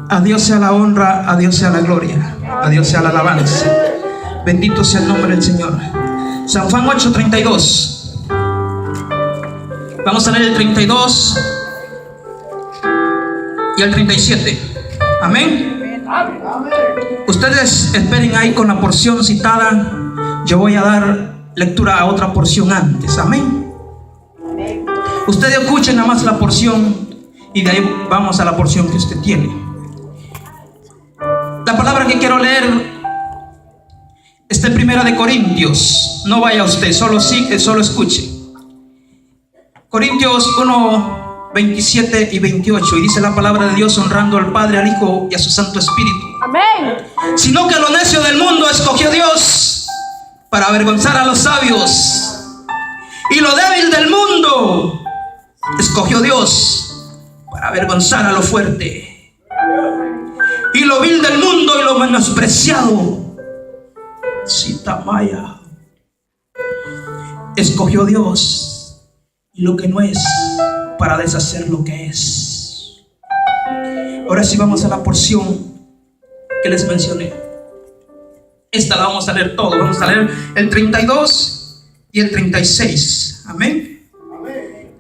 A Dios sea la honra, a Dios sea la gloria, a Dios sea la alabanza. Bendito sea el nombre del Señor. San Juan 8:32. Vamos a leer el 32 y el 37. Amén. Ustedes esperen ahí con la porción citada. Yo voy a dar lectura a otra porción antes. Amén. Ustedes escuchen nada más la porción y de ahí vamos a la porción que usted tiene. La palabra que quiero leer está en 1 Corintios. No vaya usted, solo escuche. Corintios 1, 27 y 28. Y dice la palabra de Dios, honrando al Padre, al Hijo y a su Santo Espíritu. Amén. Sino que lo necio del mundo escogió Dios para avergonzar a los sabios, y lo débil del mundo escogió Dios para avergonzar a lo fuerte, y lo vil del mundo y lo menospreciado, Sitamaya, escogió Dios y lo que no es para deshacer lo que es. Ahora sí vamos a la porción que les mencioné. Esta la vamos a leer todo. Vamos a leer el 32 y el 36. Amén.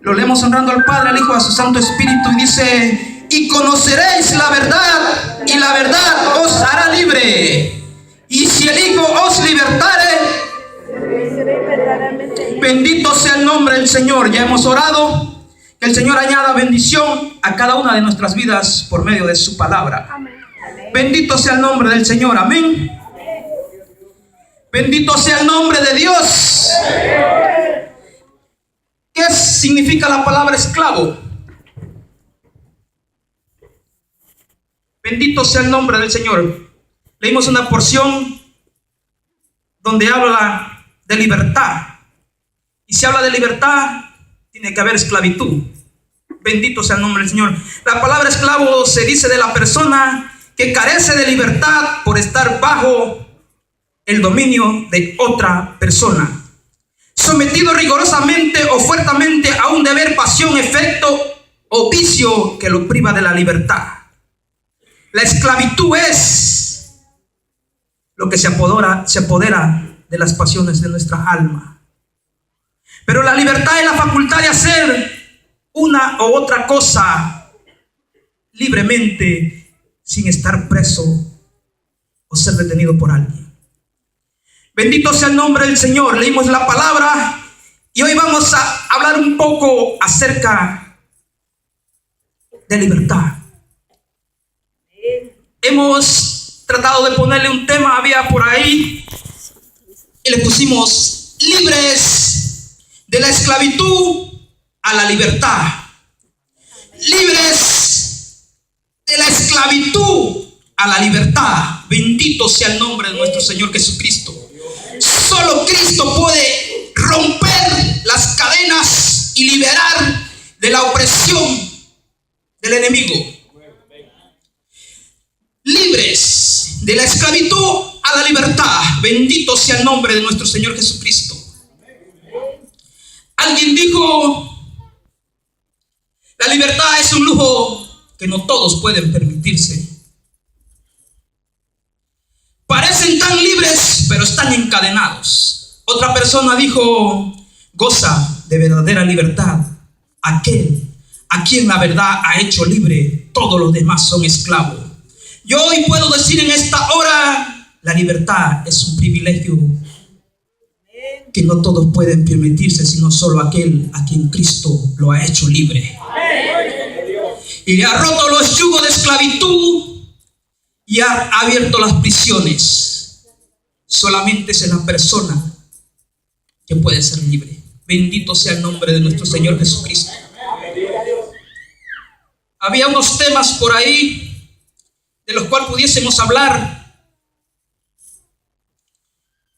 Lo leemos honrando al Padre, al Hijo y a su Santo Espíritu. Y dice: y conoceréis la verdad, y la verdad os hará libre. Y si el Hijo os libertare, bendito sea el nombre del Señor. Ya hemos orado. Que el Señor añada bendición a cada una de nuestras vidas por medio de su palabra. Bendito sea el nombre del Señor. Amén. Bendito sea el nombre de Dios. ¿Qué significa la palabra esclavo? Bendito sea el nombre del Señor. Leímos una porción donde habla de libertad. Y si habla de libertad, tiene que haber esclavitud. Bendito sea el nombre del Señor. La palabra esclavo se dice de la persona que carece de libertad por estar bajo el dominio de otra persona, sometido rigurosamente o fuertemente a un deber, pasión, efecto o vicio que lo priva de la libertad. La esclavitud es lo que se apodera de las pasiones de nuestra alma. Pero la libertad es la facultad de hacer una u otra cosa libremente, sin estar preso o ser detenido por alguien. Bendito sea el nombre del Señor. Leímos la palabra y hoy vamos a hablar un poco acerca de libertad. Hemos tratado de ponerle un tema, había por ahí, y le pusimos libres de la esclavitud a la libertad. Libres de la esclavitud a la libertad. Bendito sea el nombre de nuestro Señor Jesucristo. Solo Cristo puede romper las cadenas y liberar de la opresión del enemigo. Libres de la esclavitud a la libertad. Bendito sea el nombre de nuestro Señor Jesucristo. Alguien dijo: la libertad es un lujo que no todos pueden permitirse. Parecen tan libres, pero están encadenados. Otra persona dijo: goza de verdadera libertad aquel a quien la verdad ha hecho libre. Todos los demás son esclavos. Yo hoy puedo decir en esta hora: la libertad es un privilegio que no todos pueden permitirse, sino solo aquel a quien Cristo lo ha hecho libre. Y le ha roto los yugos de esclavitud y ha abierto las prisiones. Solamente es la persona que puede ser libre. Bendito sea el nombre de nuestro Señor Jesucristo. Había unos temas por ahí de los cuales pudiésemos hablar.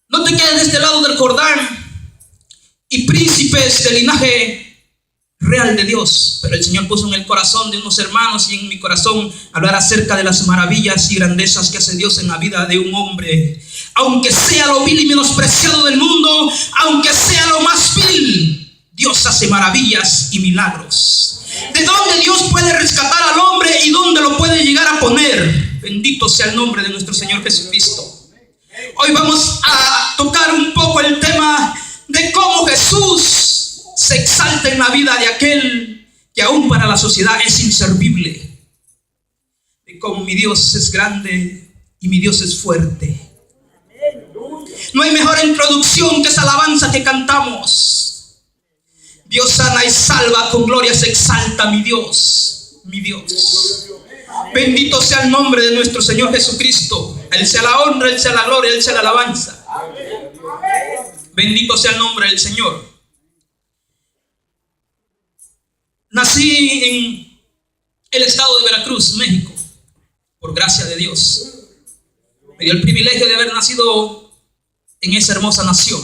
No te quedes de este lado del Jordán y príncipes del linaje real de Dios. Pero el Señor puso en el corazón de unos hermanos y en mi corazón hablar acerca de las maravillas y grandezas que hace Dios en la vida de un hombre. Aunque sea lo vil y menospreciado del mundo, aunque sea lo más vil, Dios hace maravillas y milagros. ¿De dónde Dios puede rescatar al hombre y dónde lo puede Bendito sea el nombre de nuestro Señor Jesucristo. Hoy vamos a tocar un poco el tema de cómo Jesús se exalta en la vida de aquel que aún para la sociedad es inservible. De cómo mi Dios es grande y mi Dios es fuerte. No hay mejor introducción que esa alabanza que cantamos. Dios sana y salva, con gloria se exalta mi Dios, mi Dios. Bendito sea el nombre de nuestro Señor Jesucristo. A Él sea la honra, a Él sea la gloria, a Él sea la alabanza. Bendito sea el nombre del Señor. Nací en el estado de Veracruz, México, por gracia de Dios. Me dio el privilegio de haber nacido en esa hermosa nación.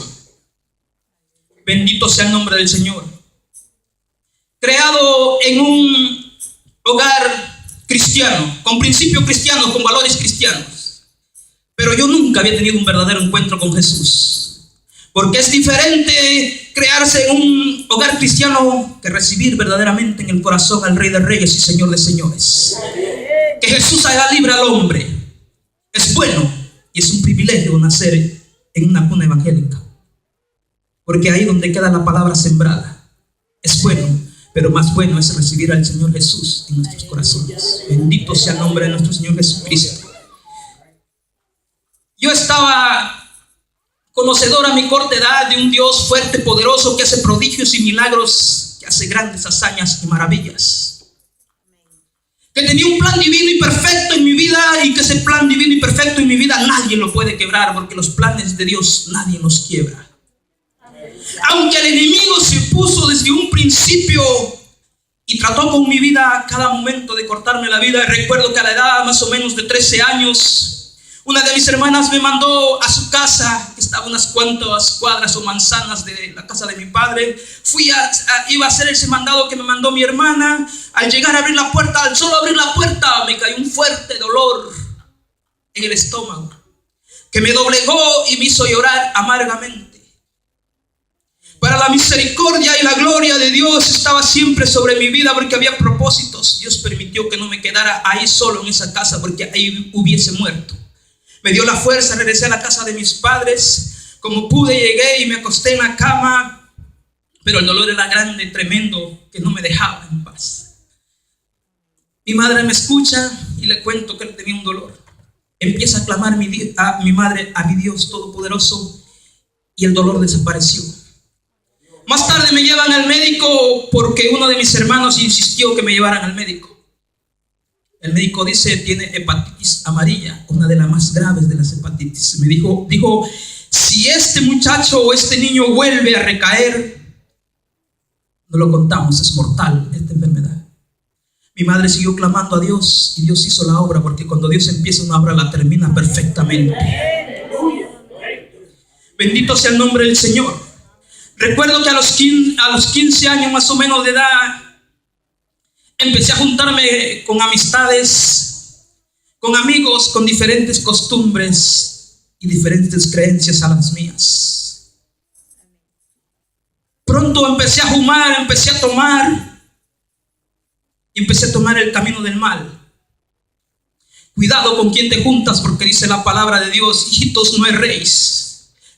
Bendito sea el nombre del Señor. Creado en un hogar cristiano, con principios cristianos, con valores cristianos. Pero yo nunca había tenido un verdadero encuentro con Jesús. Porque es diferente crearse en un hogar cristiano que recibir verdaderamente en el corazón al Rey de Reyes y Señor de Señores. Que Jesús haga libre al hombre. Es bueno y es un privilegio nacer en una cuna evangélica, porque ahí donde queda la palabra sembrada es bueno, pero más bueno es recibir al Señor Jesús en nuestros corazones. Bendito sea el nombre de nuestro Señor Jesucristo. Yo estaba conocedor a mi corta edad de un Dios fuerte, poderoso, que hace prodigios y milagros, que hace grandes hazañas y maravillas, que tenía un plan divino y perfecto en mi vida, y que ese plan divino y perfecto en mi vida nadie lo puede quebrar, porque los planes de Dios nadie los quiebra. Aunque el enemigo se puso desde un principio y trató con mi vida a cada momento de cortarme la vida. Recuerdo que a la edad más o menos de 13 años, una de mis hermanas me mandó a su casa, que estaba unas cuantas cuadras o manzanas de la casa de mi padre. Iba a hacer ese mandado que me mandó mi hermana. Al llegar a abrir la puerta, al solo abrir la puerta, me cayó un fuerte dolor en el estómago, que me doblegó y me hizo llorar amargamente. Para la misericordia y la gloria de Dios estaba siempre sobre mi vida, porque había propósitos. Dios permitió que no me quedara ahí solo en esa casa, porque ahí hubiese muerto. Me dio la fuerza, regresé a la casa de mis padres. Como pude, llegué y me acosté en la cama, pero el dolor era grande, tremendo, que no me dejaba en paz. Mi madre me escucha y le cuento que él tenía un dolor. Empieza a clamar a mi madre, a mi Dios Todopoderoso, y el dolor desapareció. Más tarde me llevan al médico, porque uno de mis hermanos insistió que me llevaran al médico. El médico dice: tiene hepatitis amarilla, una de las más graves de las hepatitis. Me dijo, si este muchacho o este niño vuelve a recaer, no lo contamos, es mortal esta enfermedad. Mi madre siguió clamando a Dios y Dios hizo la obra, porque cuando Dios empieza una obra la termina perfectamente. Bendito sea el nombre del Señor. Recuerdo que a los 15 años más o menos de edad, empecé a juntarme con amistades, con amigos con diferentes costumbres y diferentes creencias a las mías. Pronto empecé a fumar, empecé a tomar, y empecé a tomar el camino del mal. Cuidado con quien te juntas, porque dice la palabra de Dios: hijitos, no erréis.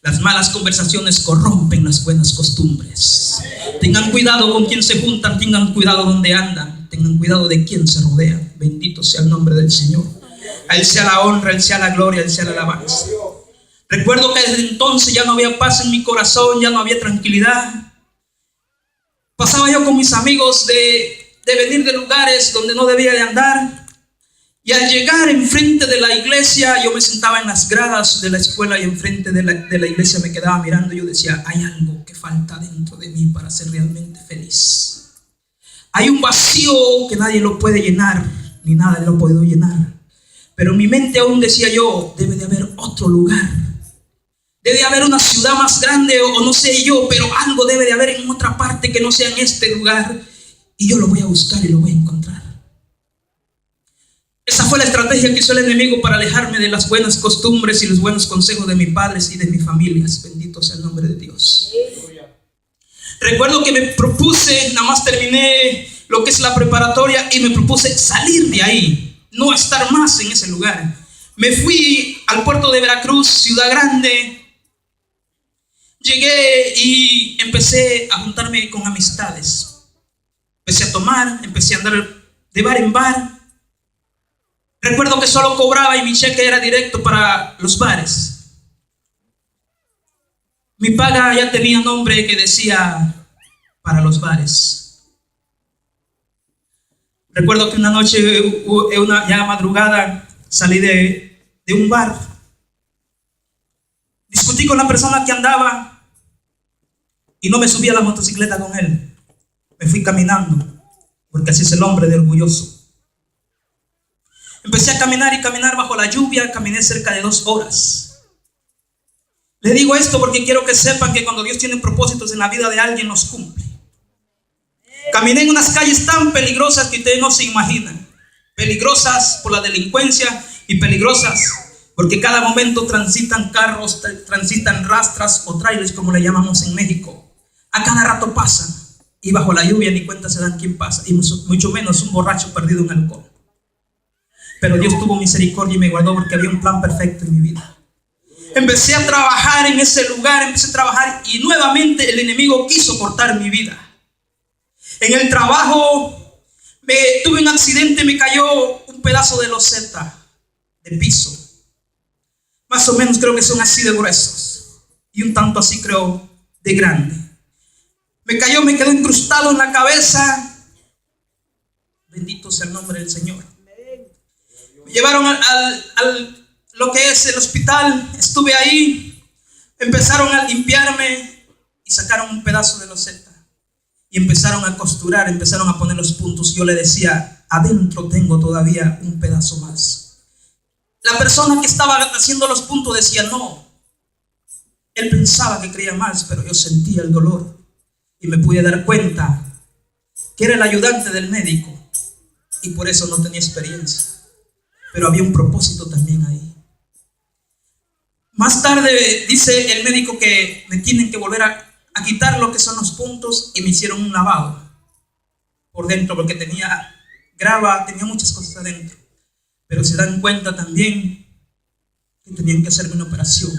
Las malas conversaciones corrompen las buenas costumbres. Tengan cuidado con quién se juntan, tengan cuidado donde andan, tengan cuidado de quién se rodean. Bendito sea el nombre del Señor. A Él sea la honra, a Él sea la gloria, a Él sea la alabanza. Recuerdo que desde entonces ya no había paz en mi corazón, ya no había tranquilidad. Pasaba yo con mis amigos de venir de lugares donde no debía de andar. Y al llegar enfrente de la iglesia, yo me sentaba en las gradas de la escuela, y enfrente de la iglesia me quedaba mirando. Yo decía: hay algo que falta dentro de mí para ser realmente feliz. Hay un vacío que nadie lo puede llenar, ni nada lo ha podido llenar. Pero en mi mente aún decía yo: debe de haber otro lugar. Debe haber una ciudad más grande, o no sé yo, pero algo debe de haber en otra parte que no sea en este lugar. Y yo lo voy a buscar y lo voy a encontrar. Esa fue la estrategia que hizo el enemigo para alejarme de las buenas costumbres y los buenos consejos de mis padres y de mis familias. Bendito sea el nombre de Dios. Recuerdo que me propuse, nada más terminé lo que es la preparatoria, y me propuse salir de ahí. no estar más en ese lugar. Me fui al puerto de Veracruz, ciudad grande. Llegué y empecé a juntarme con amistades. Empecé a tomar, empecé a andar de bar en bar. Recuerdo que solo cobraba y mi cheque era directo para los bares. Mi paga ya tenía nombre que decía para los bares. Recuerdo que una noche, ya madrugada, salí de un bar. Discutí con la persona que andaba y no me subí a la motocicleta con él. Me fui caminando, porque así es el hombre de orgulloso. Empecé a caminar y caminar bajo la lluvia. Caminé cerca de 2 horas. Le digo esto porque quiero que sepan que cuando Dios tiene propósitos en la vida de alguien, los cumple. Caminé en unas calles tan peligrosas que ustedes no se imaginan. Peligrosas por la delincuencia y peligrosas porque cada momento transitan carros, transitan rastras o trailers, como le llamamos en México. A cada rato pasan y bajo la lluvia ni cuenta se dan quién pasa, y mucho menos un borracho perdido en alcohol. Pero Dios tuvo misericordia y me guardó porque había un plan perfecto en mi vida. Empecé a trabajar en ese lugar, empecé a trabajar y nuevamente el enemigo quiso cortar mi vida. En el trabajo tuve un accidente, me cayó un pedazo de loseta de piso. Más o menos creo que son así de gruesos y un tanto así creo de grande. Me cayó, me quedó incrustado en la cabeza. Bendito sea el nombre del Señor. Me llevaron al lo que es el hospital. Estuve ahí. Empezaron a limpiarme y sacaron un pedazo de loseta y empezaron a costurar, empezaron a poner los puntos. Yo le decía, adentro tengo todavía un pedazo más. La persona que estaba haciendo los puntos decía no. Él pensaba que creía más, pero yo sentía el dolor y me pude dar cuenta que era el ayudante del médico y por eso no tenía experiencia, pero había un propósito también ahí. Más tarde dice el médico que me tienen que volver a quitar lo que son los puntos y me hicieron un lavado por dentro porque tenía grava, tenía muchas cosas adentro. Pero se dan cuenta también que tenían que hacerme una operación.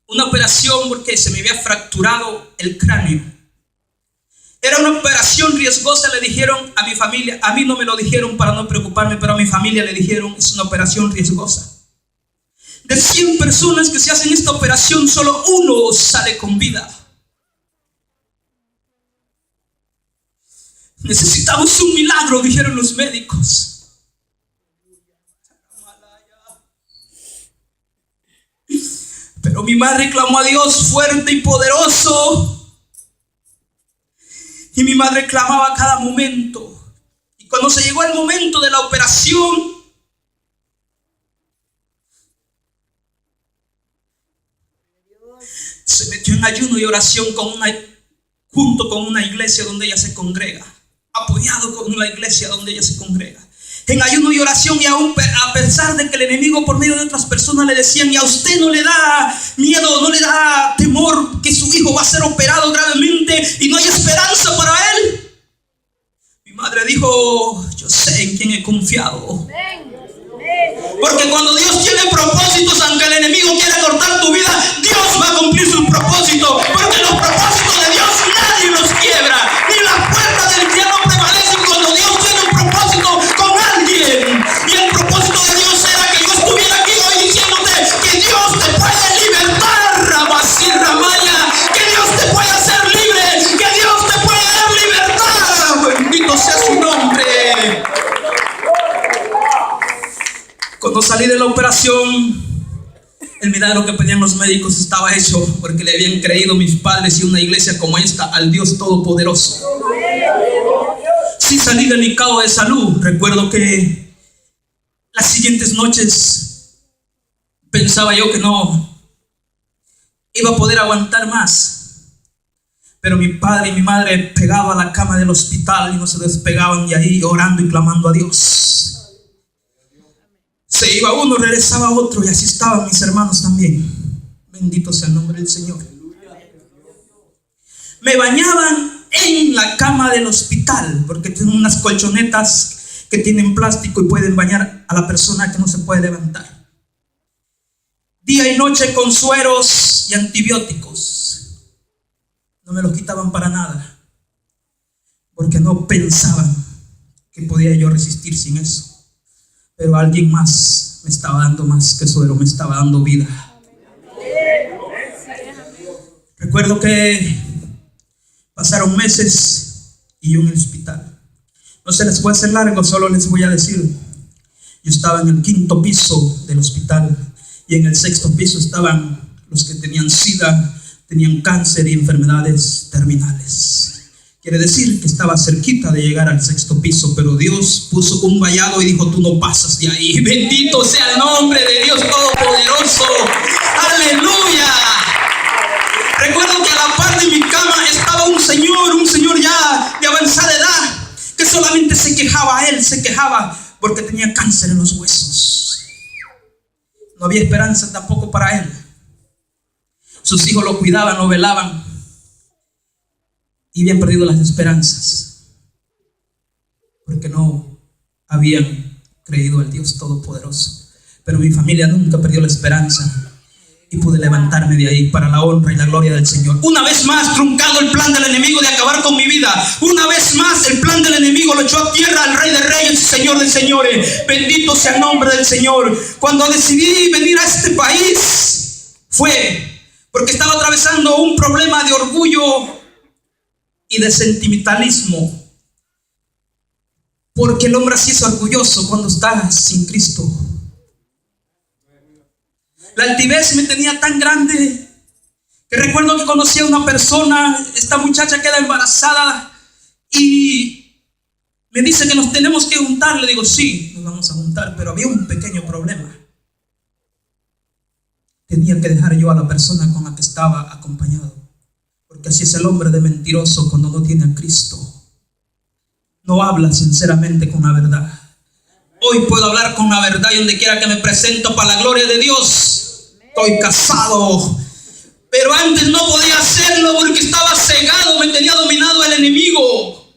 Una operación porque se me había fracturado el cráneo. Era una operación riesgosa, le dijeron a mi familia. A mí no me lo dijeron para no preocuparme, pero a mi familia le dijeron, es una operación riesgosa. De 100 personas que se hacen esta operación, solo 1 sale con vida. Necesitamos un milagro, dijeron los médicos. Pero mi madre clamó a Dios fuerte y poderoso. Y mi madre clamaba a cada momento. Y cuando se llegó el momento de la operación, se metió en ayuno y oración junto con una iglesia donde ella se congrega, apoyado con la iglesia donde ella se congrega. En ayuno y oración, y aún a pesar de que el enemigo por medio de otras personas le decían, y a usted no le da miedo, no le da temor que su hijo va a ser operado gravemente y no hay esperanza para él. Mi madre dijo, yo sé en quién he confiado. Porque cuando Dios tiene propósitos, aunque el enemigo quiera cortar tu vida, Dios va a cumplir sus propósitos. Porque los propósitos de Dios nadie los quiebra, ni las puertas del infierno prevalecen cuando Dios tiene un propósito con alguien. Y el propósito de Dios era que yo estuviera aquí hoy diciéndote que Dios te puede libertar, Rabasir Ramaya, que Dios te puede hacer libre, que Dios te puede dar libertad. Bendito sea su nombre. Cuando salí de la operación, el milagro que pedían los médicos estaba hecho porque le habían creído mis padres y una iglesia como esta al Dios Todopoderoso. Sí salí delicado de salud. Recuerdo que las siguientes noches pensaba yo que no iba a poder aguantar más. Pero mi padre y mi madre pegaban a la cama del hospital y no se despegaban de ahí orando y clamando a Dios. Se iba uno, regresaba otro y así estaban mis hermanos también. Bendito sea el nombre del Señor. Me bañaban en la cama del hospital, porque tienen unas colchonetas que tienen plástico y pueden bañar a la persona que no se puede levantar. Día y noche con sueros y antibióticos. No me los quitaban para nada, porque no pensaban que podía yo resistir sin eso. Pero alguien más me estaba dando más que suero, me estaba dando vida. Recuerdo que pasaron meses y yo en el hospital. No se les voy a hacer largo, solo les voy a decir. Yo estaba en el 5º piso del hospital y en el 6º piso estaban los que tenían SIDA, tenían cáncer y enfermedades terminales. Quiere decir que estaba cerquita de llegar al 6º piso, pero Dios puso un vallado y dijo: tú no pasas de ahí. Bendito sea el nombre de Dios Todopoderoso. ¡Aleluya! Recuerdo que a la par de mi cama estaba un señor ya de avanzada edad, que solamente se quejaba. Él se quejaba porque tenía cáncer en los huesos. No había esperanza tampoco para él. Sus hijos lo cuidaban, lo velaban, y habían perdido las esperanzas porque no habían creído al Dios Todopoderoso. Pero mi familia nunca perdió la esperanza y pude levantarme de ahí para la honra y la gloria del Señor. Una vez más, truncado el plan del enemigo de acabar con mi vida. Una vez más, el plan del enemigo lo echó a tierra al Rey de Reyes y Señor de Señores. Bendito sea el nombre del Señor. Cuando decidí venir a este país, fue porque estaba atravesando un problema de orgullo y de sentimentalismo. Porque el hombre así es orgulloso cuando está sin Cristo. La altivez me tenía tan grande que recuerdo que conocí a una persona. Esta muchacha queda embarazada y me dice que nos tenemos que juntar. Le digo: sí, nos vamos a juntar, pero había un pequeño problema. Tenía que dejar yo a la persona con la que estaba acompañado, porque así es el hombre de mentiroso cuando no tiene a Cristo. No habla sinceramente con la verdad. Hoy puedo hablar con la verdad y donde quiera que me presento para la gloria de Dios. Estoy casado, pero antes no podía hacerlo porque estaba cegado, me tenía dominado el enemigo.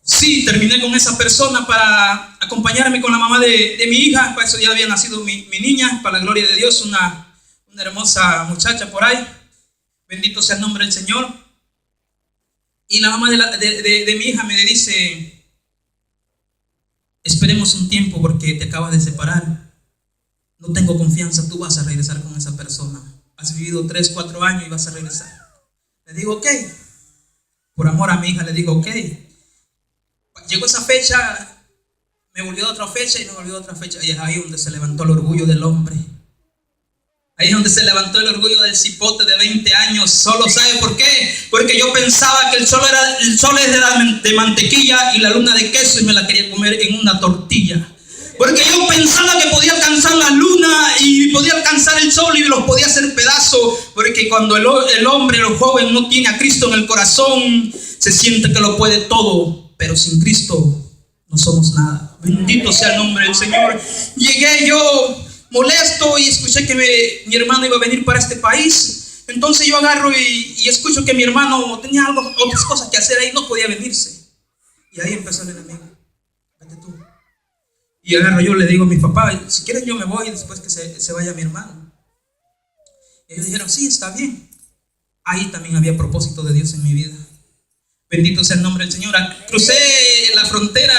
Sí, terminé con esa persona para acompañarme con la mamá de mi hija. Para eso ya había nacido mi niña, para la gloria de Dios, una hermosa muchacha por ahí. Bendito sea el nombre del Señor. Y la mamá de mi hija me dice: esperemos un tiempo porque te acabas de separar. No tengo confianza, tú vas a regresar con esa persona. Has vivido 3, 4 años y vas a regresar. Le digo: ok. Por amor a mi hija le digo: ok. Llegó esa fecha, me volvió a otra fecha y me volvió a otra fecha. Y es ahí donde se levantó el orgullo del hombre. Ahí es donde se levantó el orgullo del cipote de 20 años. Solo, ¿sabe por qué? Porque yo pensaba que el sol era de mantequilla y la luna de queso y me la quería comer en una tortilla. Porque yo pensaba que podía alcanzar la luna y podía alcanzar el sol y los podía hacer pedazos. Porque cuando el hombre, el joven, no tiene a Cristo en el corazón, se siente que lo puede todo. Pero sin Cristo no somos nada. Bendito sea el nombre del Señor. Llegué yo molesto y escuché que mi hermano iba a venir para este país. Entonces yo agarro y escucho que mi hermano tenía otras cosas que hacer ahí, no podía venirse. Y ahí empezó el enemigo: vete tú. Y agarro yo, le digo a mi papá: si quieren yo me voy después que se vaya mi hermano. Y ellos dijeron: sí, está bien. Ahí también había propósito de Dios en mi vida. Bendito sea el nombre del Señor. Crucé la frontera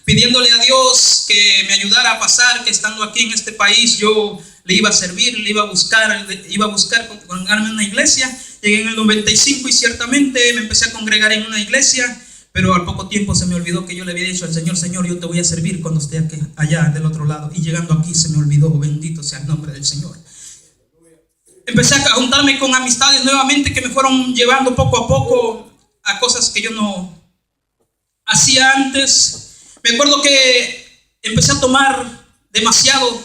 pidiéndole a Dios que me ayudara a pasar, que estando aquí en este país yo le iba a servir, le iba a buscar congregarme en una iglesia. Llegué en el 95 y ciertamente me empecé a congregar en una iglesia, pero al poco tiempo se me olvidó que yo le había dicho al Señor: Señor, yo te voy a servir cuando esté aquí, allá del otro lado. Y llegando aquí se me olvidó. Bendito sea el nombre del Señor. Empecé a juntarme con amistades nuevamente que me fueron llevando poco a poco a cosas que yo no hacía antes. Me acuerdo que empecé a tomar demasiado.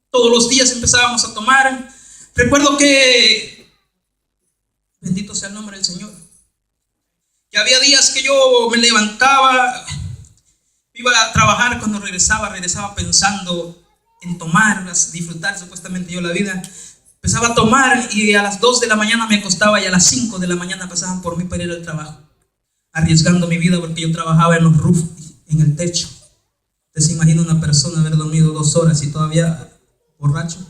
Todos los días empezábamos a tomar. Recuerdo que, bendito sea el nombre del Señor, que había días que yo me levantaba, iba a trabajar, cuando regresaba pensando en tomar, disfrutar supuestamente yo la vida. Empezaba a tomar y a las 2 de la mañana me acostaba y a las 5 de la mañana pasaban por mí para ir al trabajo, arriesgando mi vida porque yo trabajaba en los roofs, en el techo. ¿Usted se imagina una persona haber dormido 2 horas y todavía borracho?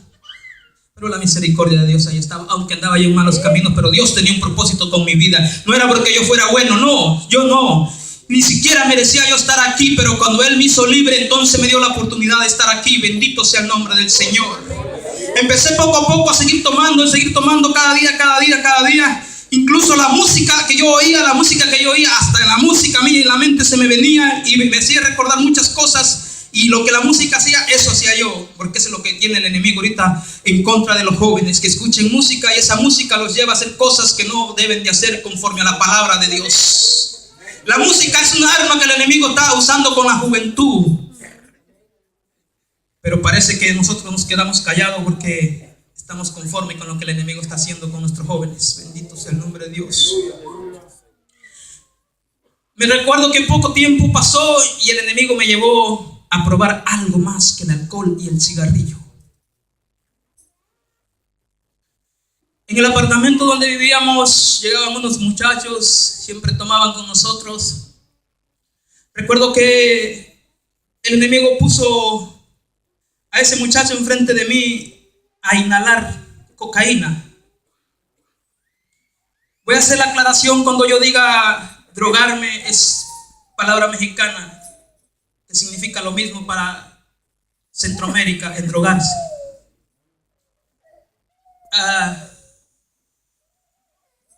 Pero la misericordia de Dios ahí estaba, aunque andaba yo en malos caminos, pero Dios tenía un propósito con mi vida. No era porque yo fuera bueno, no, yo no. Ni siquiera merecía yo estar aquí, pero cuando Él me hizo libre, entonces me dio la oportunidad de estar aquí. Bendito sea el nombre del Señor. Empecé poco a poco a seguir tomando cada día. Incluso la música que yo oía, hasta la música a mí en la mente se me venía y me hacía recordar muchas cosas. Y lo que la música hacía, eso hacía yo, porque eso es lo que tiene el enemigo ahorita en contra de los jóvenes, que escuchen música y esa música los lleva a hacer cosas que no deben de hacer conforme a la palabra de Dios. La música es un arma que el enemigo está usando con la juventud. Pero parece que nosotros nos quedamos callados porque estamos conformes con lo que el enemigo está haciendo con nuestros jóvenes. Bendito sea el nombre de Dios. Me recuerdo que poco tiempo pasó y el enemigo me llevó a probar algo más que el alcohol y el cigarrillo. En el apartamento donde vivíamos llegaban unos muchachos, siempre tomaban con nosotros. Recuerdo que el enemigo puso a ese muchacho enfrente de mí a inhalar cocaína. Voy a hacer la aclaración: cuando yo diga drogarme, es palabra mexicana que significa lo mismo para Centroamérica, en drogarse.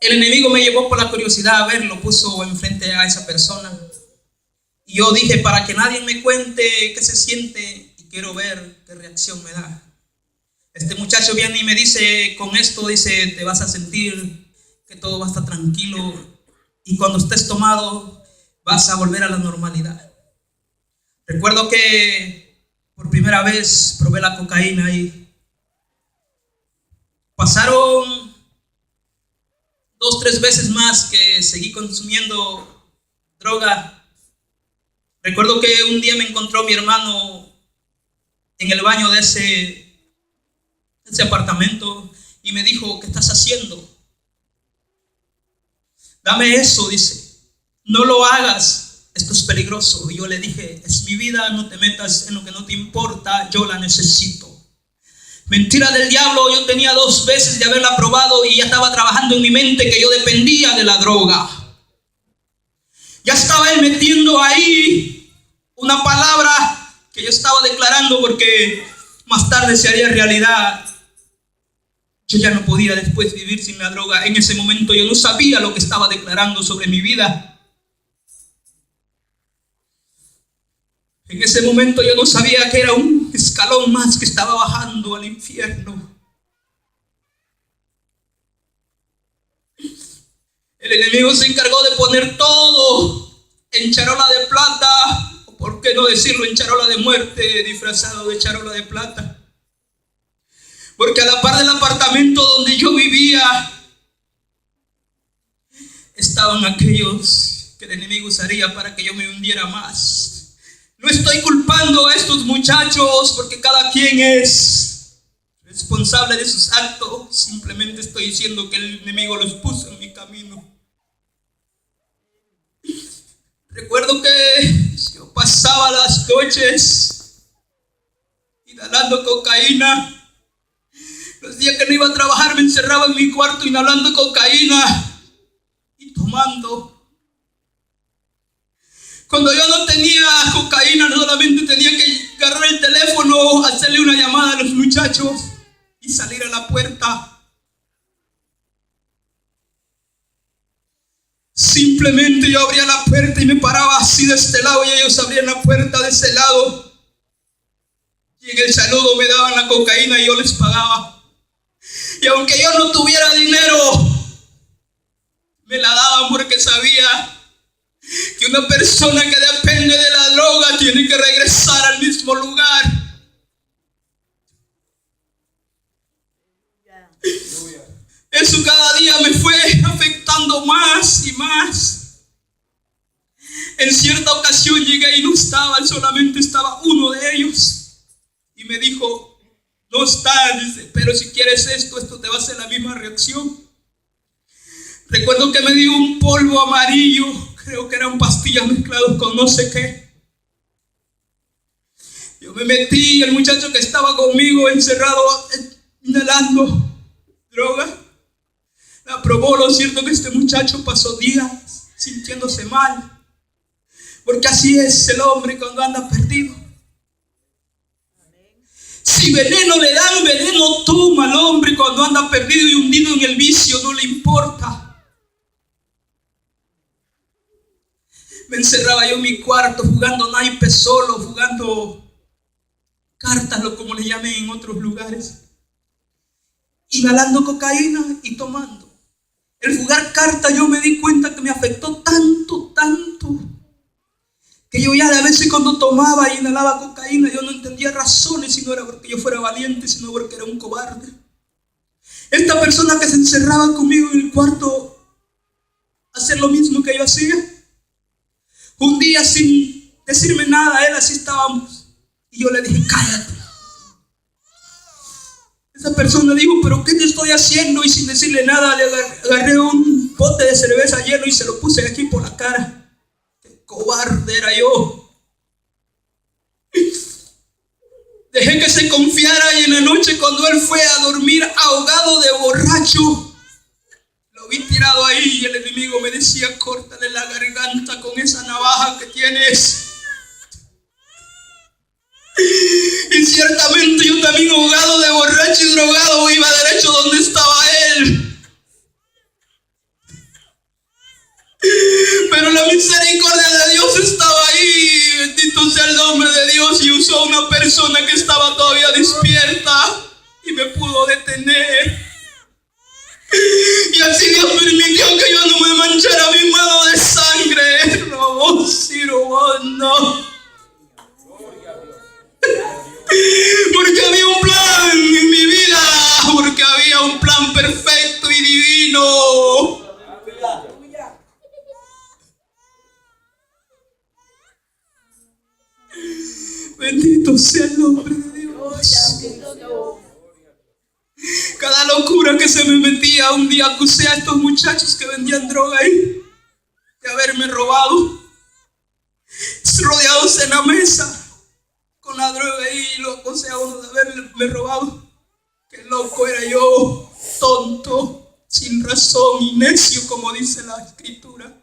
El enemigo me llevó por la curiosidad a verlo, puso enfrente a esa persona. Y yo dije, para que nadie me cuente qué se siente, y quiero ver qué reacción me da. Este muchacho viene y me dice, con esto, dice, te vas a sentir que todo va a estar tranquilo. Y cuando estés tomado, vas a volver a la normalidad. Recuerdo que por primera vez probé la cocaína y pasaron 2-3 veces más que seguí consumiendo droga. Recuerdo que un día me encontró mi hermano en el baño de ese apartamento y me dijo, ¿qué estás haciendo? Dame eso, dice. No lo hagas. Esto es peligroso. Y yo le dije, es mi vida, no te metas en lo que no te importa, yo la necesito. Mentira del diablo, yo tenía 2 veces de haberla probado y ya estaba trabajando en mi mente que yo dependía de la droga. Ya estaba él metiendo ahí una palabra que yo estaba declarando porque más tarde se haría realidad. Yo ya no podía después vivir sin la droga. En ese momento yo no sabía lo que estaba declarando sobre mi vida. En ese momento yo no sabía que era un escalón más que estaba bajando al infierno. El enemigo se encargó de poner todo en charola de plata, o por qué no decirlo, en charola de muerte, disfrazado de charola de plata. Porque a la par del apartamento donde yo vivía, estaban aquellos que el enemigo usaría para que yo me hundiera más. No estoy culpando a estos muchachos porque cada quien es responsable de sus actos. Simplemente estoy diciendo que el enemigo los puso en mi camino. Recuerdo que yo pasaba las noches inhalando cocaína. Los días que no iba a trabajar me encerraba en mi cuarto inhalando cocaína y tomando. Cuando yo no tenía cocaína, solamente tenía que agarrar el teléfono, hacerle una llamada a los muchachos y salir a la puerta. Simplemente yo abría la puerta y me paraba así de este lado y ellos abrían la puerta de ese lado. Y en el saludo me daban la cocaína y yo les pagaba. Y aunque yo no tuviera dinero, me la daban porque sabía que una persona que depende de la droga tiene que regresar al mismo lugar. Eso cada día me fue afectando más y más. En cierta ocasión llegué y no estaban, solamente estaba uno de ellos. Y me dijo, No está, dice, pero si quieres esto te va a hacer la misma reacción. Recuerdo que me dio un polvo amarillo, creo que eran pastillas mezcladas con no sé qué. Yo me metí y el muchacho que estaba conmigo encerrado, inhalando droga, la probó. Lo cierto que este muchacho pasó días sintiéndose mal, porque así es el hombre cuando anda perdido. Si veneno le dan, veneno toma al hombre cuando anda perdido y hundido en el vicio, no le importa. Me encerraba yo en mi cuarto jugando naipes solo, jugando cartas, como le llamen en otros lugares, inhalando cocaína y tomando. El jugar cartas yo me di cuenta que me afectó tanto, que yo ya a veces cuando tomaba e inhalaba cocaína yo no entendía razones, si no era porque yo fuera valiente, sino porque era un cobarde. Esta persona que se encerraba conmigo en el cuarto a hacer lo mismo que yo hacía, un día sin decirme nada, él así estábamos, y yo le dije, cállate. Esa persona dijo, pero ¿qué te estoy haciendo? Y sin decirle nada le agarré un bote de cerveza lleno y se lo puse aquí por la cara. Qué cobarde era yo. Dejé que se confiara y en la noche cuando él fue a dormir ahogado de borracho, lo vi tirado ahí y el enemigo me decía, córtale la garganta con esa navaja que tienes. Y ciertamente yo también ahogado de borracho y drogado iba derecho donde estaba él. Pero la misericordia de Dios estaba ahí. Bendito sea el nombre de Dios. Y usó a una persona que estaba todavía despierta y me pudo detener. Y así Dios permitió que yo no me manchara mi mano de sangre. Robó, sí, robó, no. Porque había un plan en mi vida, porque había un plan perfecto y divino. Bendito sea el nombre de Dios. Cada locura que se me metía, un día acusé a estos muchachos que vendían droga ahí de haberme robado, rodeados en la mesa con la droga ahí, lo acusé a uno de haberme robado. Qué loco era yo, tonto, sin razón y necio, como dice la escritura.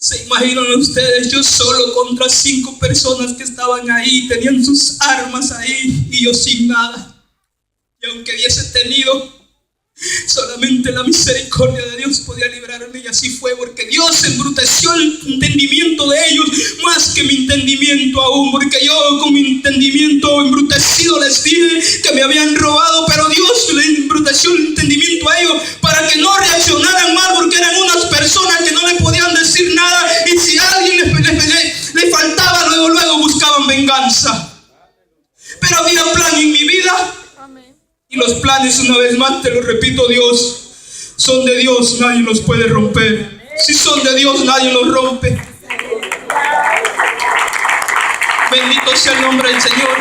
¿Se imaginan ustedes? Yo solo contra 5 personas que estaban ahí, tenían sus armas ahí y yo sin nada. Y aunque hubiese tenido, solamente la misericordia de Dios podía librarme, y así fue, porque Dios embruteció el entendimiento de ellos más que mi entendimiento aún, porque yo con mi entendimiento embrutecido les dije que me habían robado, pero Dios le embruteció el entendimiento a ellos para que no reaccionaran mal, porque eran unas personas que no le podían decir nada, y si a alguien le faltaba, luego buscaban venganza. Pero había plan en mi vida. Y los planes, una vez más te lo repito, Dios, son de Dios, nadie los puede romper. Si son de Dios, nadie los rompe. Bendito sea el nombre del Señor.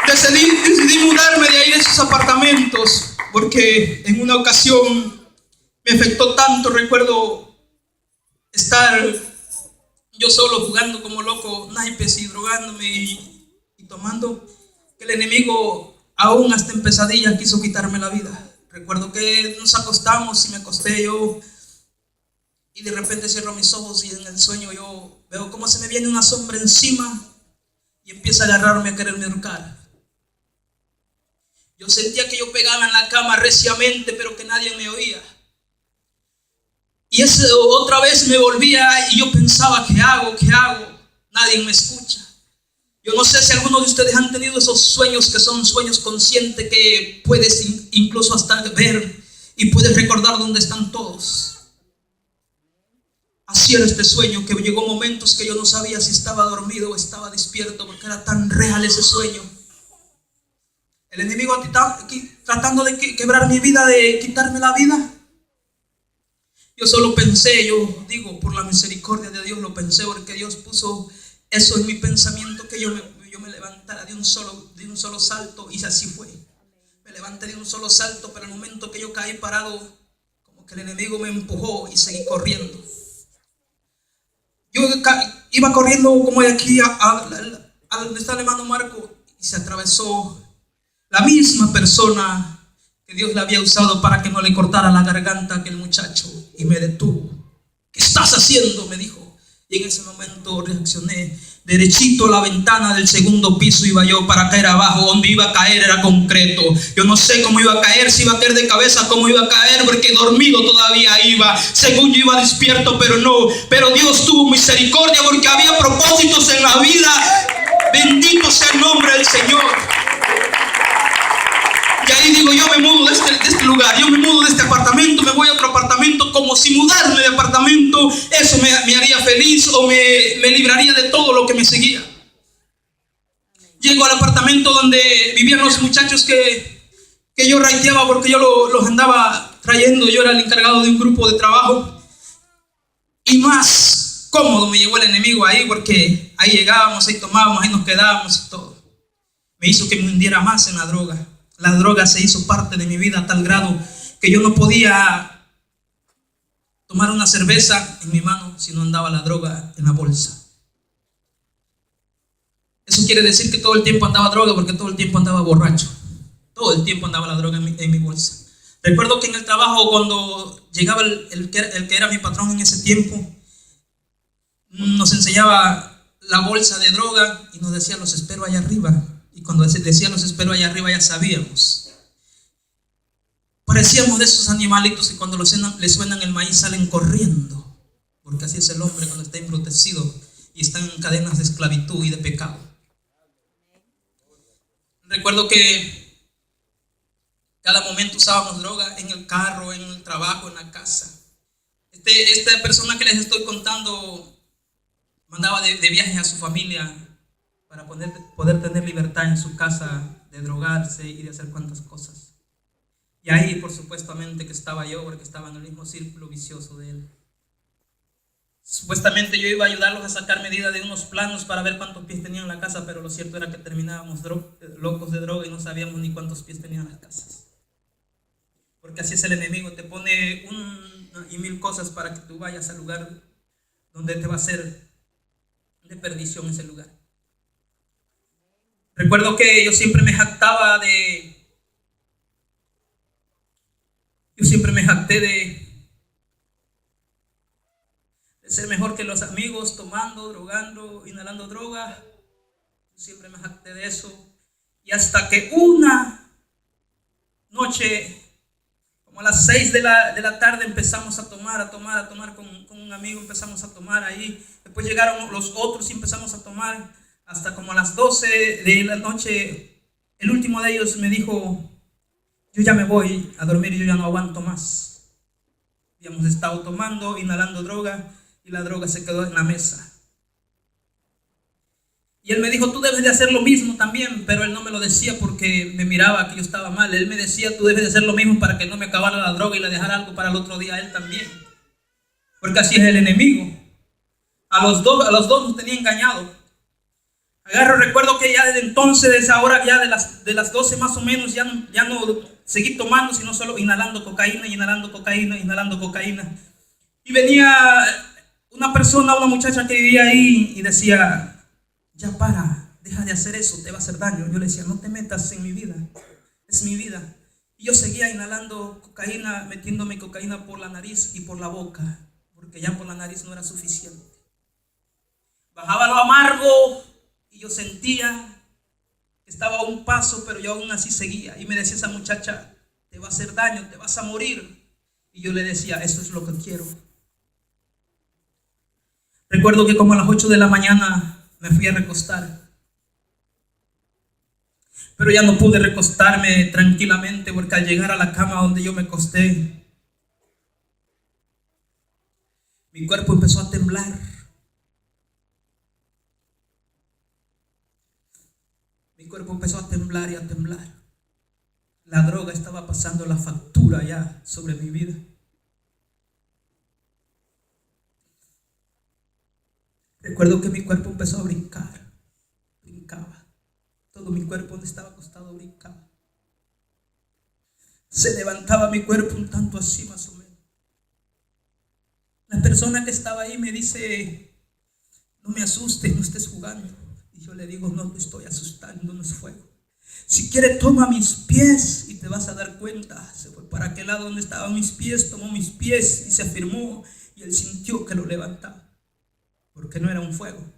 Decidí mudarme de ahí, de esos apartamentos, porque en una ocasión me afectó tanto. Recuerdo estar yo solo jugando como loco naipes y drogándome y tomando, que el enemigo aún hasta en pesadillas quiso quitarme la vida. Recuerdo que nos acostamos y me acosté yo y de repente cierro mis ojos y en el sueño yo veo cómo se me viene una sombra encima y empieza a agarrarme a quererme ahorcar. Yo sentía que yo pegaba en la cama reciamente, pero que nadie me oía. Y otra vez me volvía y yo pensaba, ¿qué hago? Nadie me escucha. Yo no sé si algunos de ustedes han tenido esos sueños que son sueños conscientes, que puedes incluso hasta ver y puedes recordar dónde están todos. Así era este sueño, que llegó momentos que yo no sabía si estaba dormido o estaba despierto, porque era tan real ese sueño. El enemigo tratando de quebrar mi vida, de quitarme la vida. Yo solo pensé, yo digo, por la misericordia de Dios lo pensé, porque Dios puso eso en mi pensamiento, que yo me levantara de un solo salto, y así fue. Me levanté de un solo salto, pero el momento que yo caí parado, como que el enemigo me empujó y seguí corriendo. Yo iba corriendo como de aquí a donde está el hermano Marco, y se atravesó la misma persona que Dios le había usado para que no le cortara la garganta a aquel muchacho, y me detuvo. ¿Qué estás haciendo?, me dijo. Y en ese momento reaccioné. Derechito a la ventana del segundo piso iba yo para caer abajo. Donde iba a caer era concreto. Yo no sé cómo iba a caer, si iba a caer de cabeza, cómo iba a caer, porque dormido todavía iba. Según yo iba despierto, pero no. Pero Dios tuvo misericordia, porque había propósitos en la vida. Bendito sea el nombre del Señor. Y ahí digo, yo me mudo de este lugar, yo me mudo de este apartamento, me voy a otro apartamento, como si mudarme de apartamento, eso me haría feliz o me libraría de todo lo que me seguía. Llego al apartamento donde vivían los muchachos que yo raiteaba, porque yo los andaba trayendo, yo era el encargado de un grupo de trabajo. Y más cómodo me llevó el enemigo ahí, porque ahí llegábamos, ahí tomábamos, ahí nos quedábamos y todo. Me hizo que me hundiera más en la droga. La droga se hizo parte de mi vida a tal grado que yo no podía tomar una cerveza en mi mano si no andaba la droga en la bolsa. Eso quiere decir que todo el tiempo andaba droga, porque todo el tiempo andaba borracho. Todo el tiempo andaba la droga en mi bolsa. Recuerdo que en el trabajo, cuando llegaba el que era mi patrón en ese tiempo, nos enseñaba la bolsa de droga y nos decía: los espero allá arriba. Y cuando decía los espero allá arriba, ya sabíamos. Parecíamos de esos animalitos que cuando les suenan el maíz salen corriendo, porque así es el hombre cuando está embrutecido y está en cadenas de esclavitud y de pecado. Recuerdo que cada momento usábamos droga, en el carro, en el trabajo, en la casa. Esta persona que les estoy contando mandaba de viaje a su familia para poder tener libertad en su casa de drogarse y de hacer cuantas cosas. Y ahí, por supuestamente, que estaba yo, porque estaba en el mismo círculo vicioso de él. Supuestamente yo iba a ayudarlos a sacar medida de unos planos para ver cuántos pies tenían la casa, pero lo cierto era que terminábamos locos de droga y no sabíamos ni cuántos pies tenían las casas. Porque así es el enemigo, te pone una y mil cosas para que tú vayas al lugar donde te va a hacer de perdición ese lugar. Recuerdo que yo siempre me jacté de ser mejor que los amigos, tomando, drogando, inhalando droga. Yo siempre me jacté de eso. Y hasta que una noche, como a las 6 de la tarde, empezamos a tomar con un amigo, empezamos a tomar ahí. Después llegaron los otros y empezamos a tomar. Hasta como a las 12 de la noche, el último de ellos me dijo: yo ya me voy a dormir, yo ya no aguanto más. Habíamos estado tomando, inhalando droga, y la droga se quedó en la mesa. Y él me dijo: tú debes de hacer lo mismo también, pero él no me lo decía porque me miraba que yo estaba mal. Él me decía: tú debes de hacer lo mismo para que no me acabara la droga y le dejara algo para el otro día a él también. Porque así es el enemigo. A los dos nos tenía engañado. Recuerdo que ya desde entonces, desde ahora, ya de las 12 más o menos, ya no seguí tomando, sino solo inhalando cocaína. Y venía una muchacha que vivía ahí y decía: ya para, deja de hacer eso, te va a hacer daño. Yo le decía: no te metas en mi vida, es mi vida. Y yo seguía inhalando cocaína, metiéndome cocaína por la nariz y por la boca, porque ya por la nariz no era suficiente. Bajaba lo amargo y yo sentía que estaba a un paso, pero yo aún así seguía. Y me decía esa muchacha: te va a hacer daño, te vas a morir. Y yo le decía: eso es lo que quiero. Recuerdo que como a las 8 de la mañana me fui a recostar. Pero ya no pude recostarme tranquilamente, porque al llegar a la cama donde yo me acosté, mi cuerpo empezó a temblar. Mi cuerpo empezó a temblar y a temblar. La droga estaba pasando la factura ya sobre mi vida. Recuerdo que mi cuerpo empezó a brincar. Brincaba, Todo mi cuerpo donde estaba acostado brincaba. Se levantaba mi cuerpo un tanto así más o menos. La persona que estaba ahí me dice: no me asustes, no estés jugando. Y yo le digo: no te estoy asustando, no es fuego. Si quiere, toma mis pies y te vas a dar cuenta. Se fue para aquel lado donde estaban mis pies, tomó mis pies y se afirmó, y él sintió que lo levantaba, porque no era un fuego.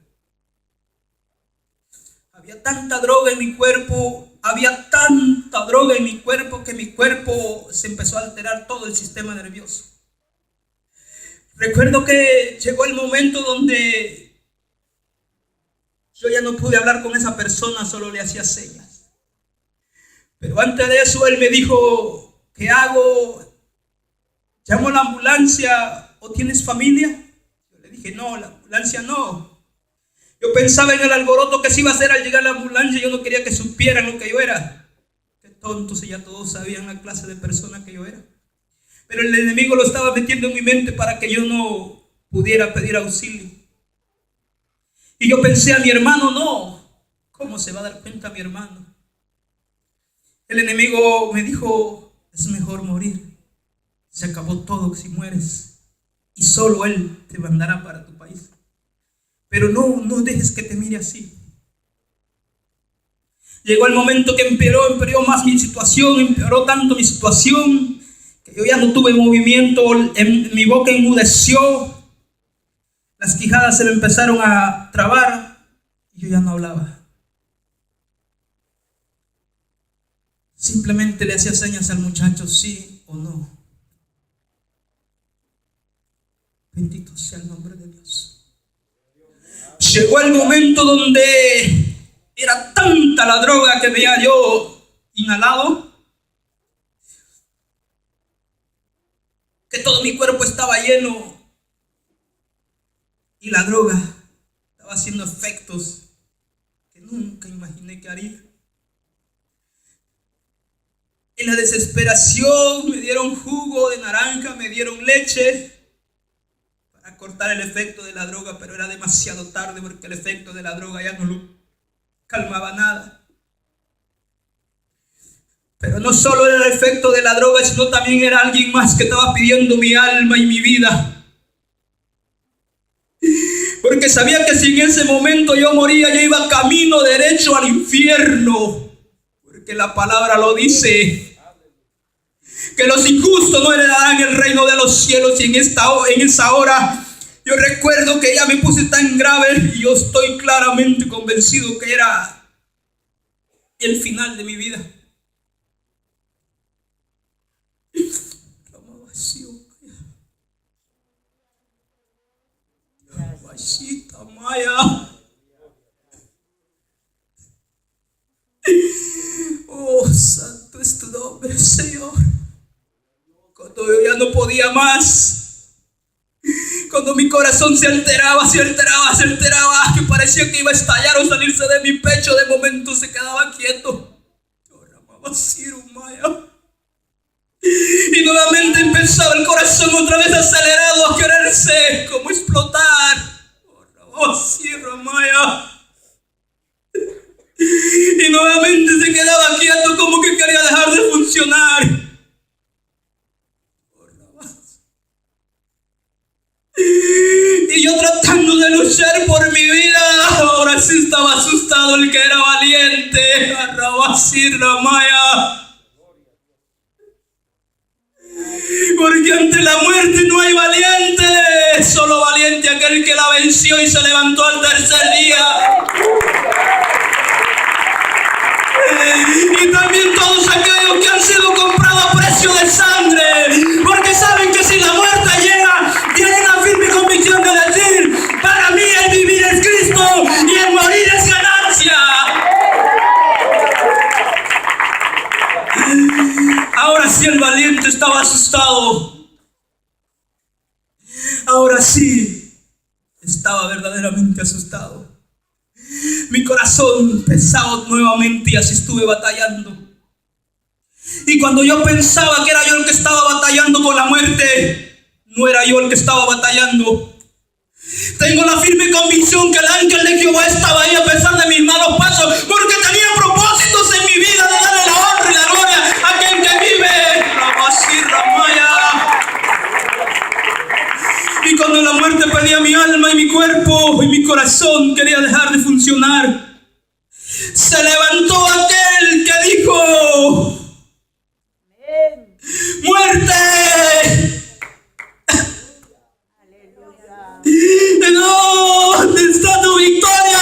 Había tanta droga en mi cuerpo, que mi cuerpo se empezó a alterar, todo el sistema nervioso. Recuerdo que llegó el momento donde yo ya no pude hablar con esa persona, solo le hacía señas. Pero antes de eso él me dijo: ¿qué hago? ¿Llamo a la ambulancia o tienes familia? Yo le dije: no, la ambulancia no. Yo pensaba en el alboroto que se iba a hacer al llegar la ambulancia. Yo no quería que supieran lo que yo era. Qué tonto, si ya todos sabían la clase de persona que yo era. Pero el enemigo lo estaba metiendo en mi mente para que yo no pudiera pedir auxilio. Y yo pensé: a mi hermano no. ¿Cómo se va a dar cuenta mi hermano? El enemigo me dijo: es mejor morir. Se acabó todo si mueres. Y solo Él te mandará para tu país. Pero no dejes que te mire así. Llegó el momento que empeoró más mi situación, empeoró tanto mi situación, que yo ya no tuve movimiento, mi boca enmudeció, las quijadas se me empezaron a trabar y yo ya no hablaba. Simplemente le hacía señas al muchacho, sí o no. Bendito sea el nombre de Dios. Llegó el momento donde era tanta la droga que veía yo inhalado, que todo mi cuerpo estaba lleno y la droga estaba haciendo efectos que nunca imaginé que haría. En la desesperación me dieron jugo de naranja, me dieron leche para cortar el efecto de la droga, pero era demasiado tarde porque el efecto de la droga ya no lo calmaba nada. Pero no solo era el efecto de la droga, sino también era alguien más que estaba pidiendo mi alma y mi vida. Porque sabía que si en ese momento yo moría, yo iba camino derecho al infierno. Porque la palabra lo dice, que los injustos no heredarán el reino de los cielos. Y en esa hora yo recuerdo que ya me puse tan grave y yo estoy claramente convencido que era el final de mi vida. Oh, santo es tu nombre, Señor. Cuando yo ya no podía más, cuando mi corazón se alteraba, que parecía que iba a estallar o salirse de mi pecho, de momento se quedaba quieto. Y nuevamente empezaba el corazón otra vez acelerado a quererse como explotar. Y nuevamente se quedaba quieto como que quería dejar de funcionar. Y yo tratando de luchar por mi vida. Ahora sí estaba asustado el que era valiente. Porque ante la muerte no hay valiente, solo valiente aquel que la venció y se levantó al tercer día. Y también todos aquellos que han sido comprados a precio de sangre, porque saben que si la muerte llega, tienen la firme convicción de decir: para mí el vivir es Cristo y el morir es ganancia. Ahora sí el valiente estaba asustado. Ahora sí estaba verdaderamente asustado. Mi corazón pesaba nuevamente y así estuve batallando. Y cuando yo pensaba que era yo el que estaba batallando con la muerte, no era yo el que estaba batallando. Tengo la firme convicción que el ángel de Jehová estaba ahí a pesar de mis malos pasos, porque tenía propósitos en mi vida de darle la honra y la gloria a aquel que vive. Y cuando la muerte pedía mi alma y mi cuerpo y mi corazón quería dejar de funcionar, se levantó aquel que dijo: ¡muerte! ¿Dónde está tu victoria?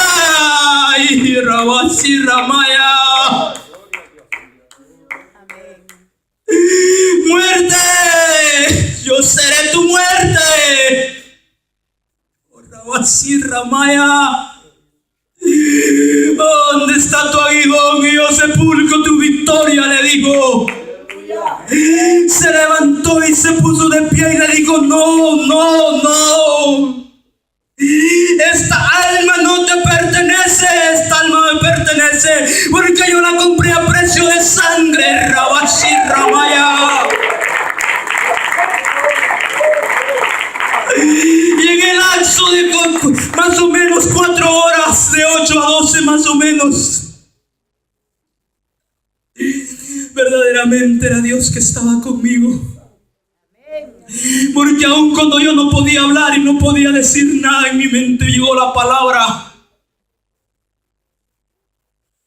Y Rabasi Ramaya. ¡Muerte! Yo seré tu muerte. Oh, Rabasi Ramaya. ¿Dónde está tu aguijón? Y yo sepulcro tu victoria, le digo. Se levantó y se puso de pie y le dijo: no, no, no. Esta alma no te pertenece, esta alma me pertenece, porque yo la compré a precio de sangre. Rabashi Ramaya. Y en el lapso de más o menos 4 horas, de 8 a 12 más o menos, verdaderamente era Dios que estaba conmigo. Porque aun cuando yo no podía hablar y no podía decir nada, en mi mente llegó la palabra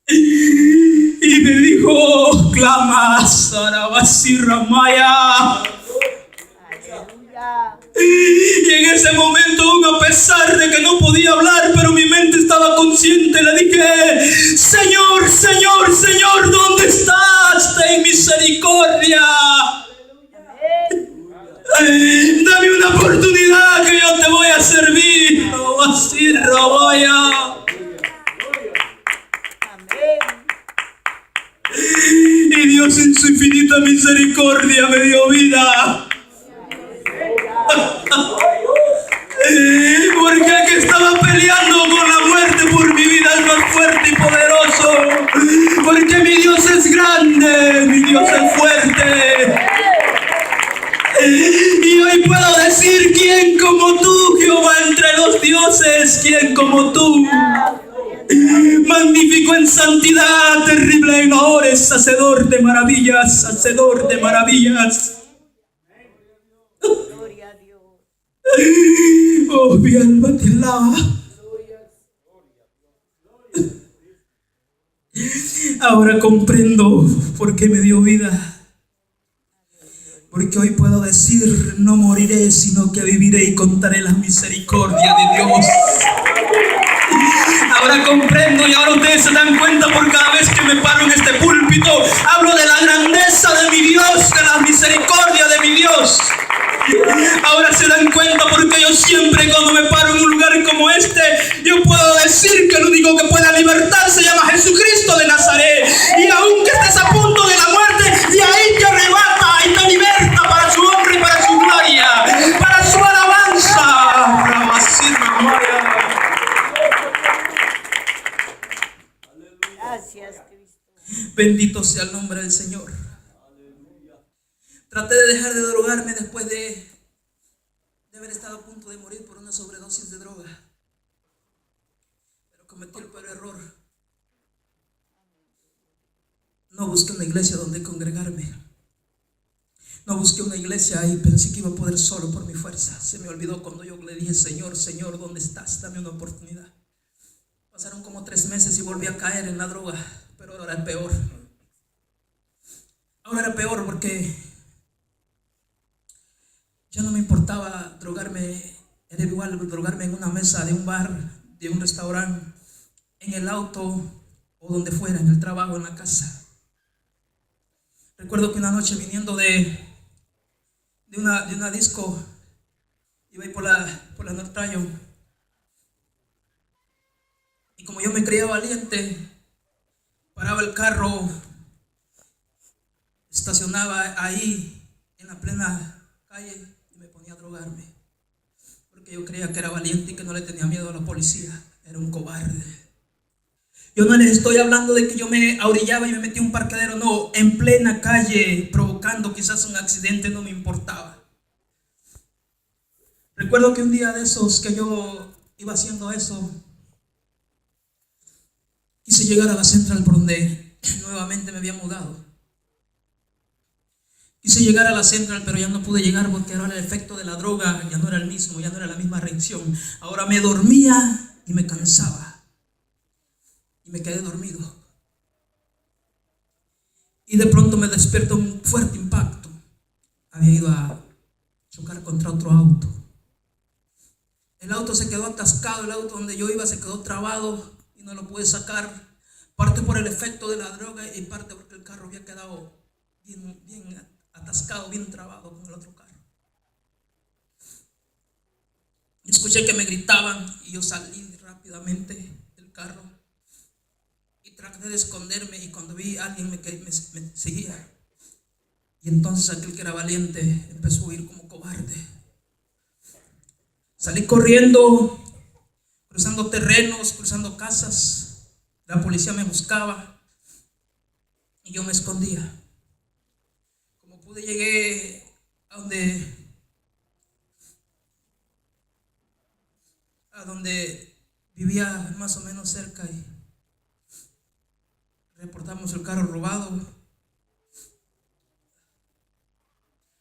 y me dijo: clama, Sarabasi Ramaya. Y en ese momento, aún a pesar de que no podía hablar, pero mi mente estaba consciente, le dije: Señor, Señor, Señor, ¿dónde estás? Ten misericordia. Dame una oportunidad que yo te voy a servir. Así, Rabaya. Y Dios en su infinita misericordia me dio vida. Porque el que estaba peleando con la muerte por mi vida es más fuerte y poderoso. Porque mi Dios es grande, mi Dios es fuerte. Y hoy puedo decir: ¿quién como tú, Jehová, entre los dioses? ¿Quién como tú? Magnífico en santidad, terrible en honores, hacedor de maravillas, hacedor de maravillas. Gloria a Dios. Oh, mi alma te alaba. Ahora comprendo por qué me dio vida. Porque hoy puedo decir: no moriré, sino que viviré y contaré la misericordia de Dios. Ahora comprendo y ahora ustedes se dan cuenta, por cada vez que me paro en este púlpito, hablo de la grandeza de mi Dios, de la misericordia de mi Dios. Ahora se dan cuenta porque yo siempre, cuando me paro en un lugar como este, yo puedo decir que el único que puede libertar se llama Jesucristo de Nazaret. Y aunque estés a punto de la muerte, de ahí te arrebata y te liberta para su honra y para su gloria, para su alabanza. Gracias, Cristo. Bendito sea el nombre del Señor. Traté de dejar de drogarme después de haber estado a punto de morir por una sobredosis de droga. Pero cometí el peor error. No busqué una iglesia donde congregarme. No busqué una iglesia y pensé que iba a poder solo por mi fuerza. Se me olvidó cuando yo le dije: Señor, Señor, ¿dónde estás? Dame una oportunidad. Pasaron como 3 meses y volví a caer en la droga. Pero ahora era peor. Ahora era peor porque ya no me importaba drogarme. Era igual drogarme en una mesa de un bar, de un restaurante, en el auto o donde fuera, en el trabajo, en la casa. Recuerdo que una noche, viniendo de una disco, iba ahí por la North Tryon, y como yo me creía valiente, paraba el carro, estacionaba ahí en la plena calle y me ponía a drogarme, porque yo creía que era valiente y que no le tenía miedo a la policía. Era un cobarde. Yo no les estoy hablando de que yo me ahorillaba y me metí a un parqueadero, no, en plena calle, provocando quizás un accidente, no me importaba. Recuerdo que un día de esos que yo iba haciendo eso, quise llegar a la Central por donde nuevamente me había mudado. Quise llegar a la Central, pero ya no pude llegar porque ahora el efecto de la droga ya no era el mismo, ya no era la misma reacción. Ahora me dormía y me cansaba y me quedé dormido. Y de pronto me despierto un fuerte impacto. Había ido a chocar contra otro auto. El auto se quedó atascado, el auto donde yo iba se quedó trabado y no lo pude sacar. Parte por el efecto de la droga y parte porque el carro había quedado bien atascado, bien trabado con el otro carro. Escuché que me gritaban y yo salí rápidamente del carro y traté de esconderme, y cuando vi a alguien me seguía. Y entonces aquel que era valiente empezó a huir como cobarde. Salí corriendo, cruzando terrenos, cruzando casas. La policía me buscaba y yo me escondía. Como pude, llegué a donde vivía más o menos cerca y reportamos el carro robado.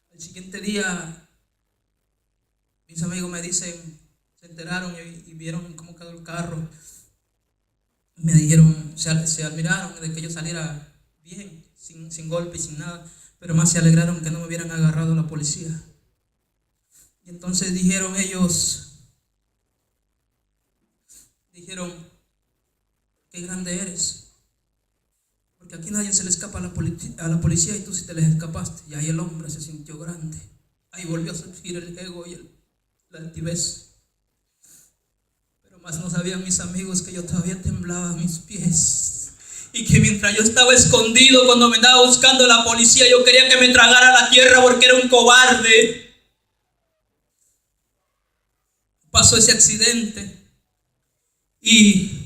El siguiente día mis amigos me dicen, se enteraron y vieron cómo quedó el carro. Me dijeron, se admiraron de que yo saliera bien, sin golpe y sin nada, pero más se alegraron que no me hubieran agarrado la policía. Y entonces dijeron, qué grande eres, porque aquí nadie se le escapa a la policía y tú sí te les escapaste. Y ahí el hombre se sintió grande. Ahí volvió a surgir el ego y la altivez. Pero más no sabían mis amigos que yo todavía temblaba mis pies, y que mientras yo estaba escondido, cuando me andaba buscando la policía, yo quería que me tragara la tierra porque era un cobarde. Pasó ese accidente y